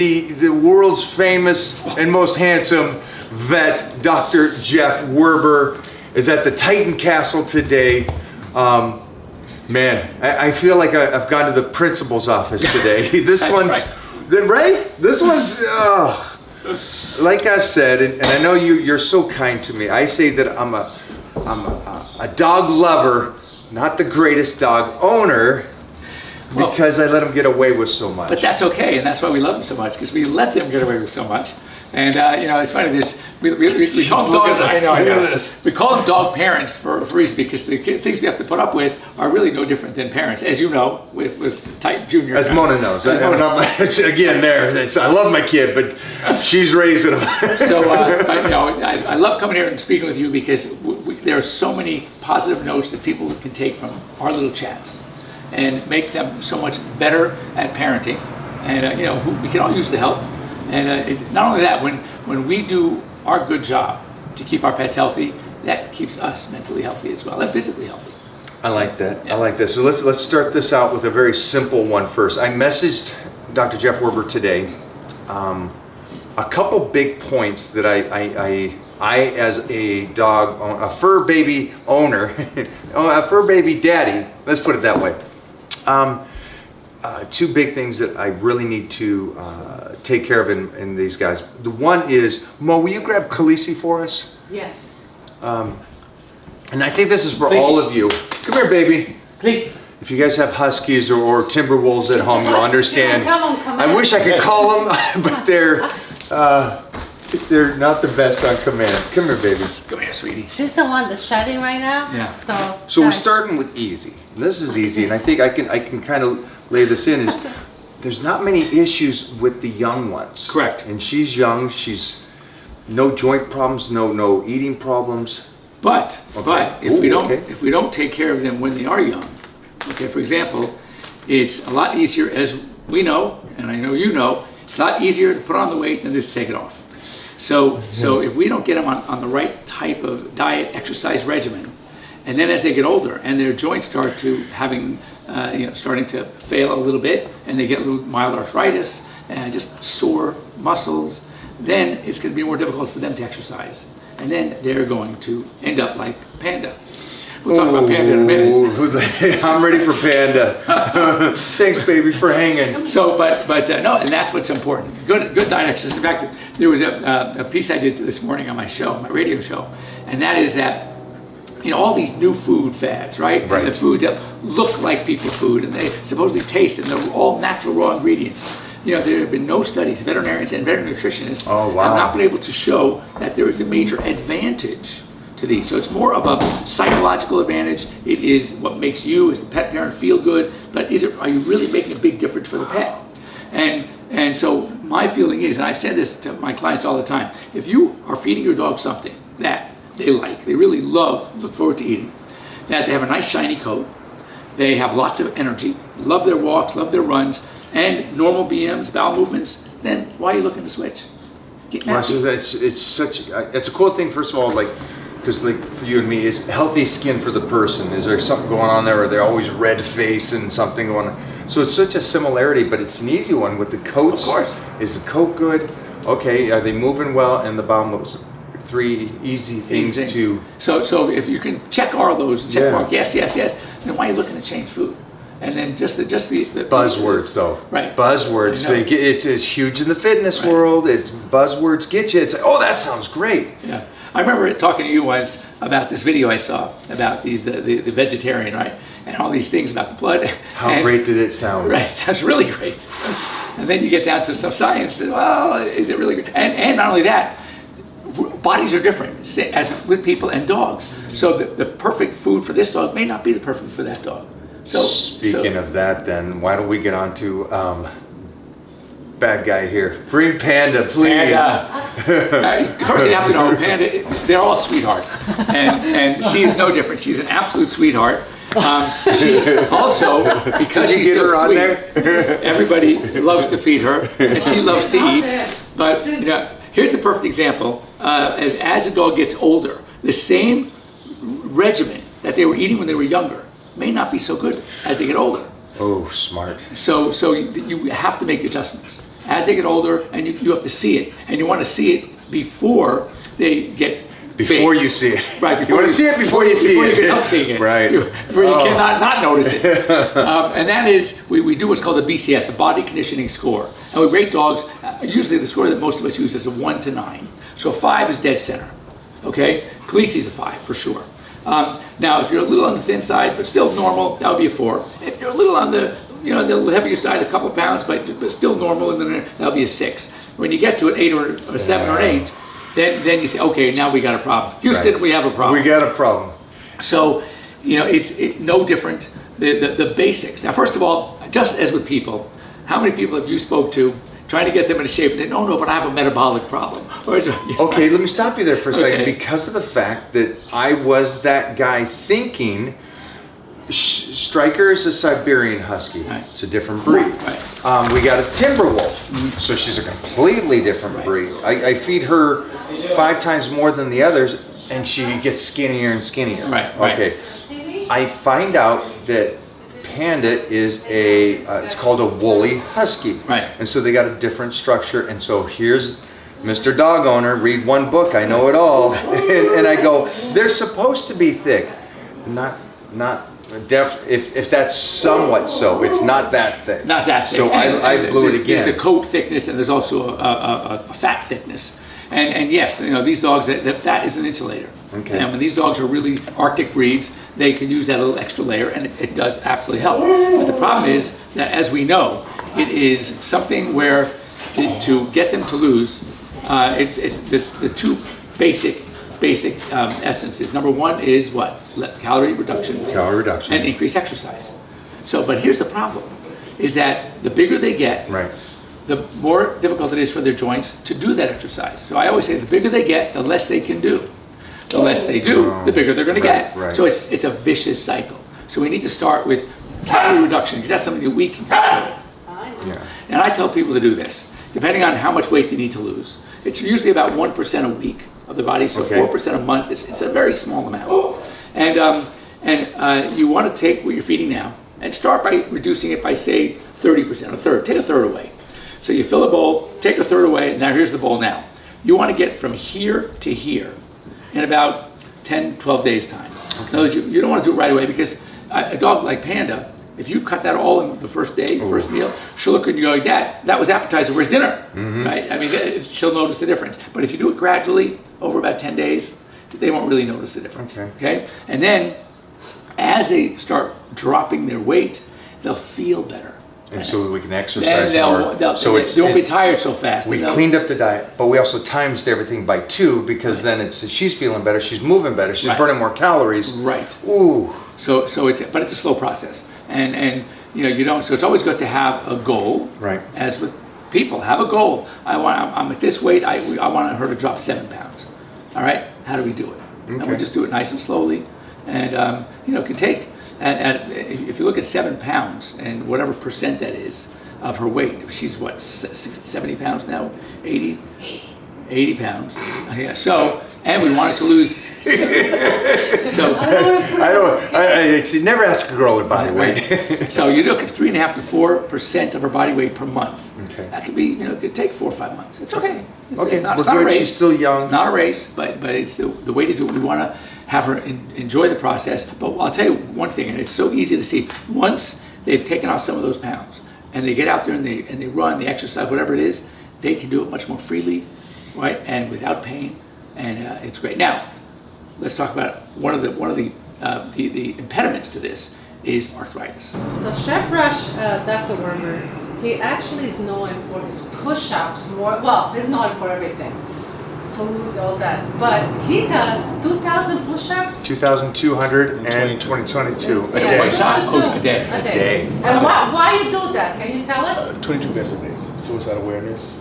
The world's famous and most handsome vet, Dr. Jeff Werber, is at the Titan Castle today. Man, I feel like I've gone to the principal's office today. This one's, right? This one's, like I've said, and I know you're so kind to me. I say that I'm a dog lover, not the greatest dog owner, because I let them get away with so much. But that's okay, and that's why we love them so much, because we let them get away with so much. And you know, it's funny. We call them dog. I know. We call them dog parents for a reason, because the things we have to put up with are really no different than parents, as you know, with Titan Junior. As Mona knows. Again, I love my kid, but she's raising them. So you know, I love coming here and speaking with you, because there are so many positive notes that people can take from our little chats and make them so much better at parenting. And you know, we can all use the help. And not only that, when we do our good job to keep our pets healthy, that keeps us mentally healthy as well, and physically healthy. I like that. Yeah. I like that. So let's start this out with a very simple one first. I messaged Dr. Jeff Werber today a couple big points that I as a dog, a fur baby owner, a fur baby daddy, let's put it that way. Two big things that I really need to take care of in these guys. The one is, Mo, will you grab Khaleesi for us? Yes. And I think this is for all of you. Come here, baby. Please. If you guys have Huskies or Timberwolves at home, you'll understand. Come on. I wish I could call them, but they're not the best on command. Come here, baby. Come here, sweetie. She's the one that's shedding right now. Yeah. So we're starting with easy. This is easy, and I think I can kind of lay this in. Is there's not many issues with the young ones. Correct. And she's young. She's no joint problems, no eating problems. But if we don't take care of them when they are young, okay. For example, it's a lot easier, as we know, and I know you know, it's a lot easier to put on the weight than just take it off. So if we don't get them on the right type of diet, exercise regimen, and then as they get older and their joints start to starting to fail a little bit, and they get a little mild arthritis and just sore muscles, then it's going to be more difficult for them to exercise. And then they're going to end up like Panda. We'll talk about Panda in a minute. I'm ready for Panda. Thanks, baby, for hanging. So, but no, and that's what's important. Good diet exercise. In fact, there was a piece I did this morning on my show, my radio show, and that is that, you know, all these new food fads, right? And the food that look like people food, and they supposedly taste, and they're all natural raw ingredients. You know, there have been no studies, veterinarians and veterinary nutritionists have not been able to show that there is a major advantage to these. So it's more of a psychological advantage. It is what makes you as the pet parent feel good, but are you really making a big difference for the pet? And so my feeling is, and I've said this to my clients all the time, if you are feeding your dog something that they like, they really look forward to eating, that they have a nice shiny coat, they have lots of energy, love their walks, love their runs, and normal BMs, bowel movements, then why are you looking to switch? Well, so it's a cool thing, first of all, because for you and me, it's healthy skin for the person. Is there something going on there? Or they're always red face and something going on? So it's such a similarity, but it's an easy one with the coats. Of course. Is the coat good? Okay, are they moving well? And the bowel moves. 3 easy things to... So if you can check all those, check mark, yes, then why are you looking to change food? And then just the buzzwords, though. Right. Buzzwords. It's huge in the fitness world. It's buzzwords get you. It's like, oh, that sounds great. Yeah. I remember talking to you once about this video I saw about the vegetarian, right? And all these things about the blood. How great did it sound? Right. It sounds really great. And then you get down to some science. Well, is it really good? And not only that, bodies are different, as with people and dogs. So the perfect food for this dog may not be the perfect for that dog. So speaking of that, then why don't we get on to bad guy here? Bring Panda, please. First, you have to know, Panda, they're all sweethearts, and she is no different. She's an absolute sweetheart. She also, because she's so sweet, everybody loves to feed her, and she loves to eat. But you know, here's the perfect example. As the dog gets older, the same regimen that they were eating when they were younger may not be so good as they get older. Oh, smart. So you have to make adjustments. as they get older, and you have to see it, and you want to see it before they get before big. you see it. Right. You want to see it before you see it. Before you can help seeing it. Right. Before you cannot not notice it. And that is, we do what's called a BCS, a body conditioning score. And we rate dogs, usually the score that most of us use is a 1 to 9. So 5 is dead center. Okay? Khaleesi's a 5 for sure. Now, if you're a little on the thin side, but still normal, that would be a 4. If you're a little on the the heavier side, a couple pounds, but still normal, and then that'll be a 6. When you get to an 8 or a 7 or an 8, then you say, okay, now we got a problem. Houston, Right. we have a problem. We got a problem. So, it's no different. The basics. Now, first of all, just as with people, how many people have you spoke to trying to get them into shape and they, no, but I have a metabolic problem. Okay, let me stop you there for a second. Okay. Because of the fact that I was that guy thinking Striker is a Siberian Husky. Right. It's a different breed. Right. We got a Timberwolf, so she's a completely different Right. breed. I feed her 5 times more than the others, and she gets skinnier and skinnier. Right, right. Okay. I find out that Panda is it's called a woolly Husky. Right. And so they got a different structure, and so here's Mr. Dog Owner, read one book, I know it all. and I go, they're supposed to be thick. Not if that's somewhat so, it's not that thick. Not that thick. So I blew it again. There's a coat thickness and there's also a fat thickness. And yes, these dogs, that fat is an insulator. Okay. And when these dogs are really Arctic breeds, they can use that little extra layer, and it does absolutely help. But the problem is that, as we know, it is something where to get them to lose, it's the 2 basic essences. Number 1 is what? Calorie reduction. Calorie reduction. And increased exercise. So, but here's the problem, is that the bigger they get, Right. the more difficult it is for their joints to do that exercise. So I always say the bigger they get, the less they can do. The less they do, the bigger they're going to Right, get. right. So it's a vicious cycle. So we need to start with calorie reduction, because that's something that we can control. Yeah. And I tell people to do this, depending on how much weight they need to lose. It's usually about 1% a week of the body, so Okay. 4% a month. It's a very small amount. And you want to take what you're feeding now and start by reducing it by, say, 30%, a third. Take a third away. So you fill a bowl, take a third away, and now here's the bowl now. You want to get from here to here in about 10, 12 days time. Okay. In other words, you don't want to do it right away, because a dog like Panda, if you cut that all in the first day, first meal, she'll look at you and go, Dad, that was appetizer, where's dinner? Mm-hmm. Right? I mean, she'll notice the difference. But if you do it gradually over about 10 days, they won't really notice the difference. Okay? And then, as they start dropping their weight, they'll feel better. And so we can exercise They more. they won't be tired so fast. We cleaned up the diet, but we also times everything by 2, because then she's feeling better, she's moving better, she's burning more calories. Right. Ooh. So it's a slow process, and you don't. So it's always good to have a goal. Right. As with people, have a goal. I'm at this weight. I want her to drop 7 pounds. All right. How do we do it? Okay. And we just do it nice and slowly, and it can take. If you look at 7 pounds and whatever percent that is of her weight, she's what, 70 pounds now, 80 pounds. Yeah. So, and we wanted to lose. So I should never ask a girl her body weight. Right. So you look at 3.5 to 4% of her body weight per month. Okay. That could be, it could take 4 or 5 months. It's okay. It's Okay, not, we're it's not a good. race. She's still young. It's not a race, but it's the way to do it. We want to have her enjoy the process. But I'll tell you one thing, and it's so easy to see. Once they've taken off some of those pounds, and they get out there and they run, they exercise, whatever it is, they can do it much more freely, right, and without pain, and it's great. Now, let's talk about one of the impediments to this is arthritis. So Chef Rush, Dr. Werner, he actually is known for his push-ups more. Well, he's known for everything, food, all that. But he does 2,000 push-ups. 2,200 and 2022 a Yeah, day. One shot? A day. A day. day. And why you do that? Can you tell us? 22 vests a day. Suicide awareness.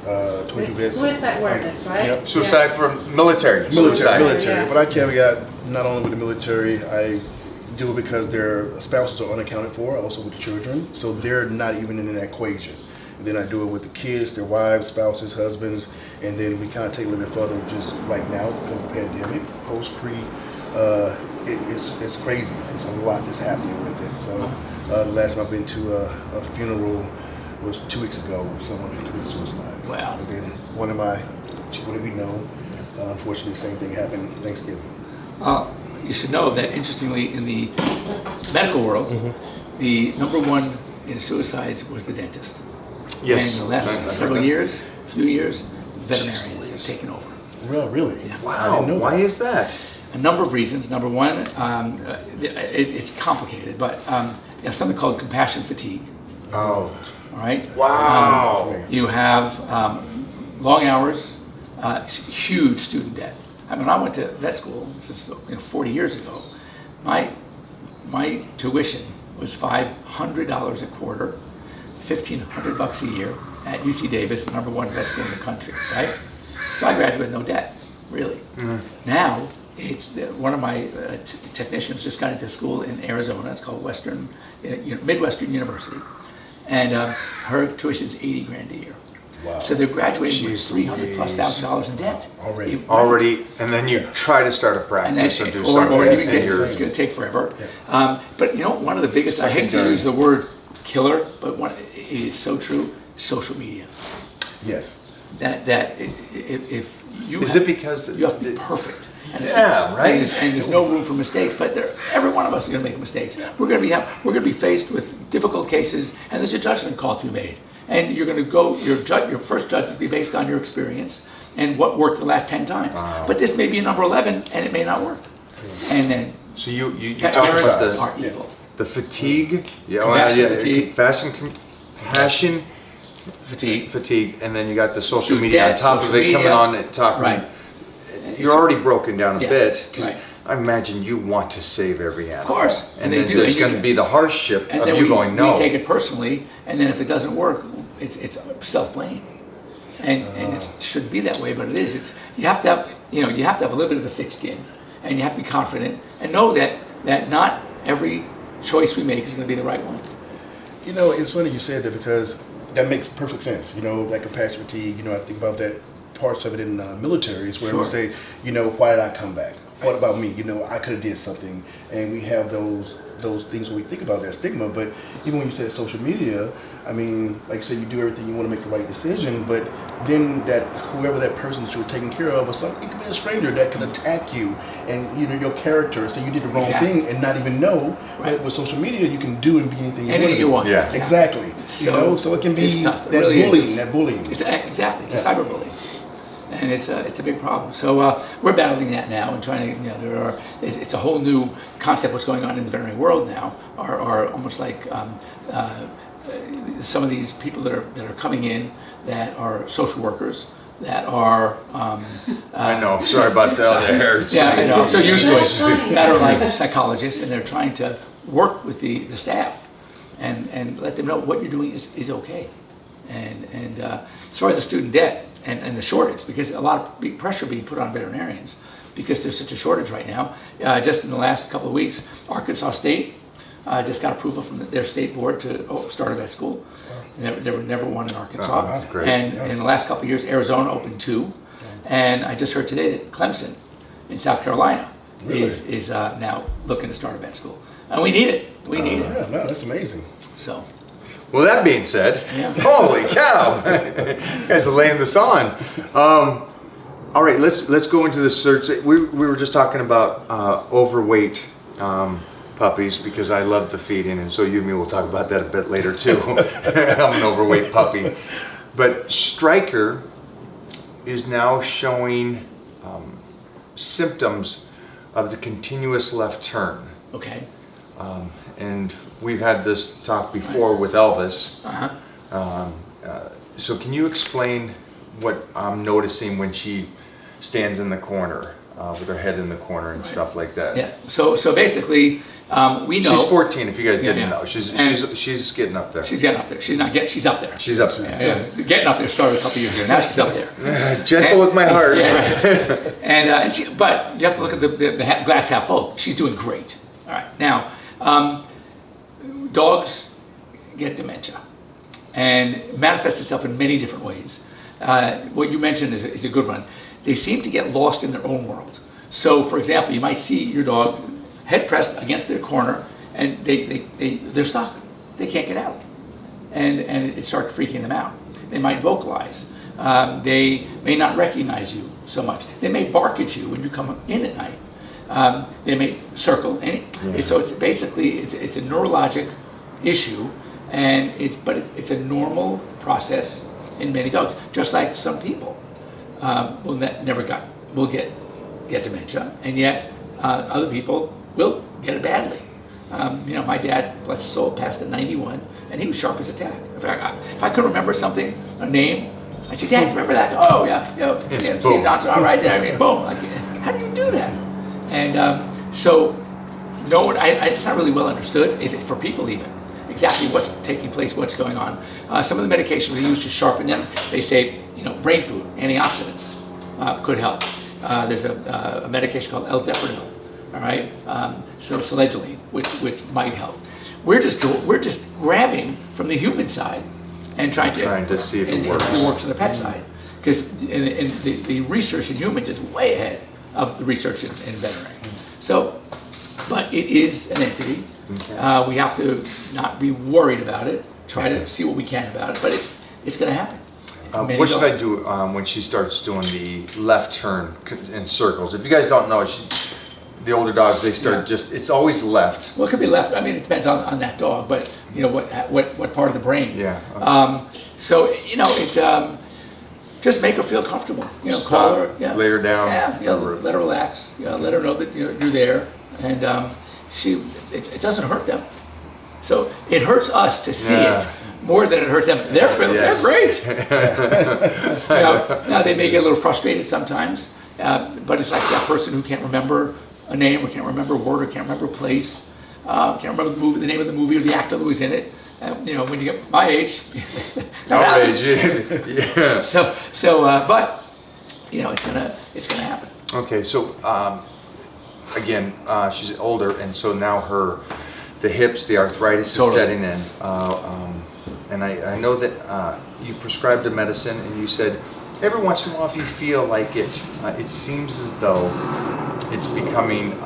22 It's vests. suicide awareness, right? Yep. Suicide for military. Suicide. Military. Yeah. But I caveat not only with the military, I do it because their spouses are unaccounted for, also with the children. So they're not even in that equation. And then I do it with the kids, their wives, spouses, husbands, and then we kind of take a little bit further just right now because of the pandemic, post-pre, it's crazy. It's a lot that's happening with it. So the last time I've been to a funeral was 2 weeks ago with someone who committed suicide. Wow. And then one of my, what do we know? Unfortunately, the same thing happened Thanksgiving. You should know that, interestingly, in the medical world, the number one in suicides was the dentist. Yes. And in the last several years, few years, veterinarians have taken over. Really? Yeah. I Wow. didn't know Why that. is that? A number of reasons. Number one, it's complicated, but you have something called compassion fatigue. Oh. All right. Wow. You have long hours, huge student debt. I mean, when I went to vet school, this is 40 years ago, my tuition was $500 a quarter, $1,500 a year at UC Davis, the number one vet school in the country, right? So I graduated no debt, really. Now, it's one of my technicians just got into school in Arizona. It's called Midwestern University, and her tuition's $80,000 a year. Wow. So they're graduating with Jeez $300,000+ in debt Already. Already, and then you try to start a and then, practice or do or something. even and get, you're- it's going to take forever. But one of the biggest, I hate to Secondary. use the word killer, but it is so true, social media. Yes. If you Is have, it because you have to be perfect. And, Yeah, right. And there's no room for mistakes, but every one of us is going to make mistakes. We're going to be faced with difficult cases, and there's a judgment call to be made. And you're going to go, your first judgment will be based on your experience and what worked the last 10 times. Wow. But this may be a number 11, and it may not work. And then So you talk about veterinarians the are evil. the fatigue, Compassion fatigue. compassion Fatigue. fatigue, and then you got the social Student media on debt, top of social it coming media. on and talking. Right. You're already broken down a Yeah, bit because right. I imagine you want to save every animal. Of course, and they then do. there's And you going to can- be the hardship And of then you we going no. take it personally, and then if it doesn't work, it's self-blame, and it shouldn't be that way, but it is. You have to have a little bit of a thick skin, and you have to be confident and know that not every choice we make is going to be the right one. It's funny you said that because that makes perfect sense. That compassion fatigue, I think about that parts of it in militaries where we Sure. say, why did I come back? What about me? I could have did something. And we have those things when we think about that stigma. But even when you said social media, I mean, like you said, you do everything you want to make the right decision, but then whoever that person that you're taking care of, or something, it could be a stranger that can attack you and your character, so you did the wrong Exactly. thing and not even know. Right. But with social media, you can do and be anything Anything you want. Yeah. Exactly. So it can be it's tough. It that really bullying, is. that bullying. Exactly. It's Yeah. a cyberbullying, and it's a big problem. So we're battling that now and trying to. It's a whole new concept. What's going on in the veterinary world now are almost like some of these people that are coming in that are social workers that are. I know. Sorry about the other hair. Yeah, I know. I'm so used to That's it. funny. That are like psychologists, and they're trying to work with the staff and let them know what you're doing is okay. And as far as the student debt and the shortage, because a lot of big pressure being put on veterinarians because there's such a shortage right now. Just in the last couple of weeks, Arkansas State just got approval from their state board to start a vet school. Never won in Arkansas. Oh, that's great. And in the last couple of years, Arizona opened 2. And I just heard today that Clemson in South Carolina Really? is now looking to start a vet school. And we need it. We need it. Yeah, no, that's amazing. So, Well, that being said, Yeah. holy cow, you guys are laying this on. All right, let's go into the search. We were just talking about overweight puppies because I love the feeding, and so you and me will talk about that a bit later too. I'm an overweight puppy, but Stryker is now showing symptoms of the continuous left turn. okay. And we've had this talk before with Elvis. Uh-huh. So can you explain what I'm noticing when she stands in the corner with her head in the corner and stuff like that? Yeah. So basically, we know She's 14. If you guys didn't Yeah. know, she's getting up there. she's getting up there. She's not getting. She's up there. She's up there. Yeah. Getting up there started a couple years ago. Now she's up there. Gentle with my heart. Yeah. And but you have to look at the glass half full. She's doing great. All right. Now, dogs get dementia, and it manifests itself in many different ways. What you mentioned is a good one. They seem to get lost in their own world. So, for example, you might see your dog head pressed against their corner, and they're stuck. They can't get out. and it starts freaking them out. They might vocalize. They may not recognize you so much. They may bark at you when you come in at night. They may circle. So it's basically it's a neurologic issue, and it's a normal process in many dogs. Just like some people will get dementia, and yet other people will get it badly. My dad, bless his soul, passed at 91, and he was sharp as a tack. If I could remember something, a name, I said, Dad, remember that? Oh, yeah. Steve Johnson, all right. I mean, boom. Like, how do you do that? And so, no one, it's not really well understood for people even, exactly what's taking place, what's going on. Some of the medications they use to sharpen them, they say, brain food, antioxidants could help. There's a medication called L-Deprano, all right? So selegiline, which might help. We're just grabbing from the human side and trying to see if it works. If it works on the pet side, because the research in humans is way ahead of the research in veterinary. So, but it is an entity. Okay. We have to not be worried about it. Try to see what we can about it, but it's going to happen. What should I do when she starts doing the left turn in circles? If you guys don't know, the older dogs, they start it's always left. Well, it could be left. I mean, it depends on that dog, but what part of the brain. Yeah. Okay. So just make her feel comfortable. Call her. Yeah. Lay her down. Yeah. Let her relax. Let her know that you're there, and it doesn't hurt them. So it hurts us to see it more than it hurts them. They're great. Now they may get a little frustrated sometimes, but it's like that person who can't remember a name, or can't remember a word, or can't remember a place, can't remember the name of the movie or the actor that was in it. When you get my age, our age, yeah. But it's gonna happen. Okay, so again, she's older, and so now the hips, the arthritis is setting in, and I know that you prescribed a medicine, and you said every once in a while, if you feel like it seems as though it's becoming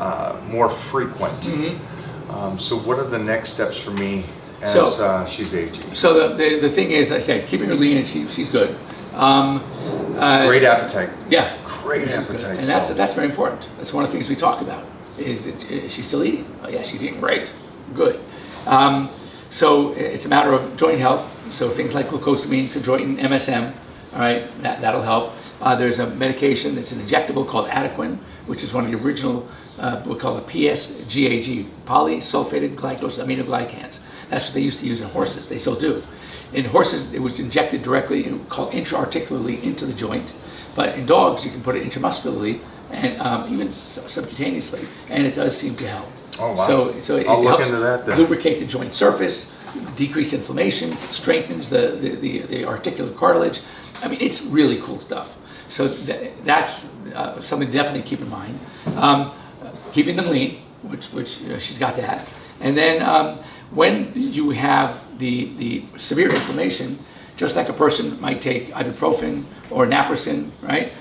more frequent. Mm-hmm. So what are the next steps for me as she's aging? So the thing is, I said, keeping her lean, and she's good. Great appetite. Yeah. Great appetite. And that's very important. That's one of the things we talk about. Is she still eating? Oh yeah, she's eating great. Good. So it's a matter of joint health. So things like glucosamine, chondroitin, MSM. All right, that'll help. There's a medication that's an injectable called Adequan, which is one of the original, we call it PSGAG, polysulfated glycosaminoglycans. That's what they used to use in horses. They still do. In horses, it was injected directly, called intra-articularly into the joint. But in dogs, you can put it intramuscularly and even subcutaneously, and it does seem to help. Oh wow! So it helps lubricate the joint surface, decrease inflammation, strengthens the articular cartilage. I mean, it's really cool stuff. So that's something to definitely keep in mind. Keeping them lean, which she's got that. And then when you have the severe inflammation, just like a person might take ibuprofen or naproxen, right?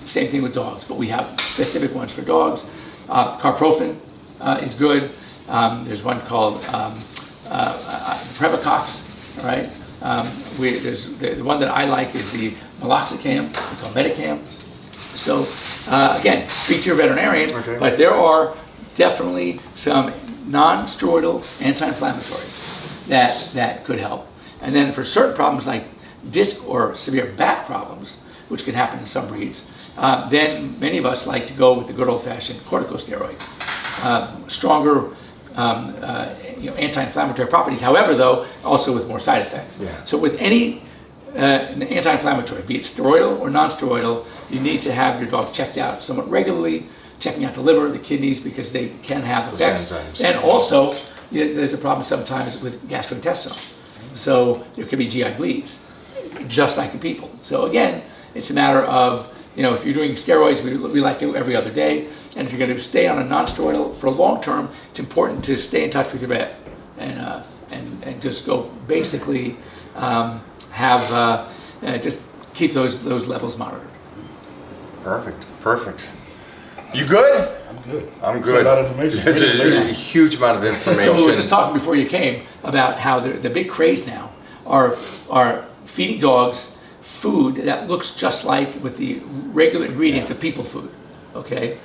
Same thing with dogs, but we have specific ones for dogs. Carprofen is good. There's one called Previcox, all right? There's the one that I like is the meloxicam, it's called Medicam. So again, speak to your veterinarian, but there are definitely some non-steroidal anti-inflammatories that could help. And then for certain problems like disc or severe back problems, which can happen in some breeds, then many of us like to go with the good old-fashioned corticosteroids. Stronger anti-inflammatory properties, however, though, also with more side effects. Yeah. So with any anti-inflammatory, be it steroidal or non-steroidal, you need to have your dog checked out somewhat regularly, checking out the liver, the kidneys, because they can have effects. And also, there's a problem sometimes with gastrointestinal. So there could be GI bleeds, just like in people. So again, it's a matter of, if you're doing steroids, we like to do every other day. And if you're going to stay on a non-steroidal for long term, it's important to stay in touch with your vet and just go basically just keep those levels monitored. Perfect. You good? I'm good. I'm good. It's a lot of information. There's a huge amount of information. So we were just talking before you came about how the big craze now are feeding dogs food that looks just like with the regular ingredients of people food, okay?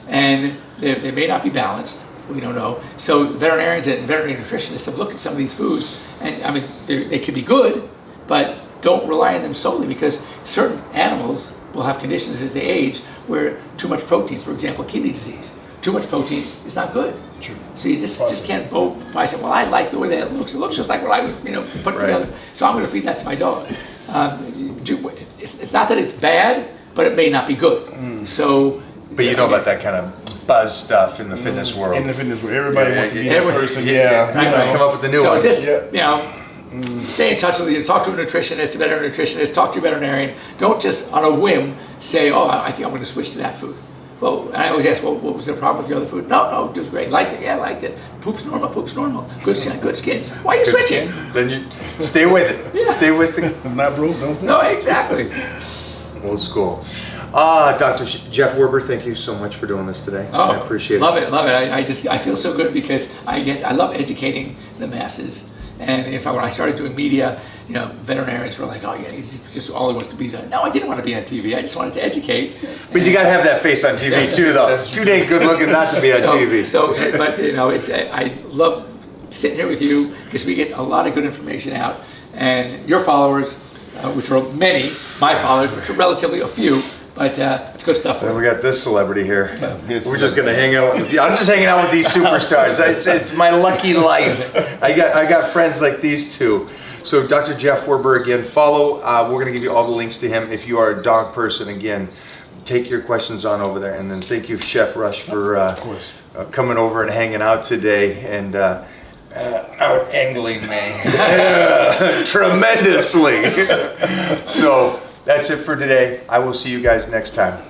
And they may not be balanced, we don't know. So veterinarians and veterinary nutritionists have looked at some of these foods, and I mean, they could be good, but don't rely on them solely, because certain animals will have conditions as they age where too much protein, for example, kidney disease, too much protein is not good. True. So you just can't go by saying, well, I like the way that it looks just like what I would put together, so I'm going to feed that to my dog. It's not that it's bad, but it may not be good. So, but you know about that kind of buzz stuff in the fitness world. In the fitness world, everybody wants to be that everybody- person. Right. Come up with the new so one. just stay in touch with you. Talk to a nutritionist, a veterinary nutritionist. Talk to your veterinarian. Don't just on a whim say, "Oh, I think I'm going to switch to that food." Well, and I always ask, "Well, what was the problem with your other food?" No, it was great. Liked it. Yeah, I liked it. Poop's normal. Good skins. Why are you switching? Then you stay with it. Yeah. Stay with the Not broke, don't fix. No, exactly. old school. Dr. Jeff Werber, thank you so much for doing this today. Oh, I appreciate love it. it. I feel so good because I love educating the masses. And when I started doing media, veterinarians were like, "Oh yeah, he's just all he wants to be." No, I didn't want to be on TV. I just wanted to educate. But you got to have that face on TV too, though. It's too dang good looking not to be on TV. But I love sitting here with you because we get a lot of good information out, and your followers, which are many, my followers, which are relatively a few, but it's good stuff. And we got this celebrity here. We're just gonna hang out with you. I'm just hanging out with these superstars. It's my lucky life. I got friends like these two. So Dr. Jeff Werber, again, follow. We're gonna give you all the links to him. If you are a dog person, again, take your questions on over there. And then thank you, Chef Rush, for coming over and hanging out today and out angling me tremendously. So that's it for today. I will see you guys next time.